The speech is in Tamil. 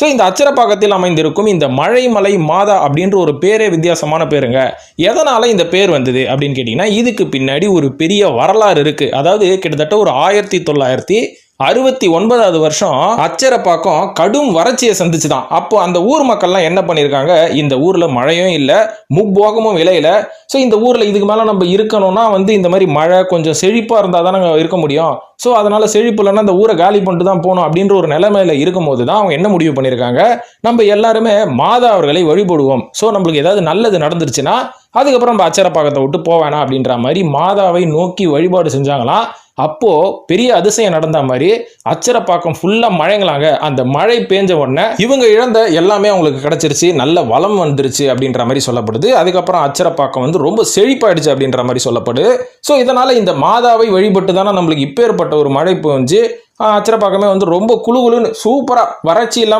ஸோ இந்த அச்சரப்பாக்கத்தில் அமைந்திருக்கும் இந்த மழைமலை மாதா அப்படின்ற ஒரு பேரே வித்தியாசமான பேருங்க. எதனால இந்த பேர் வந்தது அப்படின்னு கேட்டீங்கன்னா, இதுக்கு பின்னாடி ஒரு பெரிய வரலாறு இருக்கு. அதாவது கிட்டத்தட்ட ஒரு 1969வது வருஷம் அச்சரப்பாக்கம் கடும் வறட்சியை சந்திச்சுதான். அப்போ அந்த ஊர் மக்கள்லாம் என்ன பண்ணியிருக்காங்க, இந்த ஊர்ல மழையும் இல்லை, முப்போகமும் விளையல. ஸோ இந்த ஊர்ல இதுக்கு மேல நம்ம இருக்கணும்னா இந்த மாதிரி மழை கொஞ்சம் செழிப்பா இருந்தா தானே இருக்க முடியும். ஸோ அதனால செழிப்பு இல்லைன்னா இந்த ஊரை காலி பண்ணிட்டு தான் போகணும் அப்படின்ற ஒரு நிலைமையில இருக்கும் போது தான் அவங்க என்ன முடிவு பண்ணியிருக்காங்க, நம்ம எல்லாருமே மாதா அவர்களை வழிபடுவோம். ஸோ நம்மளுக்கு ஏதாவது நல்லது நடந்துருச்சுன்னா அதுக்கப்புறம் நம்ம அச்சரப்பாக்கத்தை விட்டு போவேணாம் அப்படின்ற மாதிரி மாதாவை நோக்கி வழிபாடு செஞ்சாங்களாம். அப்போ பெரிய அதிசயம் நடந்த மாதிரி அச்சரப்பாக்கம் ஃபுல்லா மழைங்களாங்க. அந்த மழை பேஞ்ச உடனே இவங்க இழந்த எல்லாமே அவங்களுக்கு கிடைச்சிருச்சு, நல்ல வளம் வந்துருச்சு அப்படின்ற மாதிரி சொல்லப்படுது. அதுக்கப்புறம் அச்சரப்பாக்கம் ரொம்ப செழிப்பாயிடுச்சு அப்படின்ற மாதிரி சொல்லப்படுது. ஸோ இதனால இந்த மாதாவை வழிபட்டு தானே நம்மளுக்கு இப்பேற்பட்ட ஒரு மழை பெஞ்சு அச்சரப்பாக்கமே ரொம்ப குளுகுளுன்னு சூப்பரா வறட்சி இல்லாம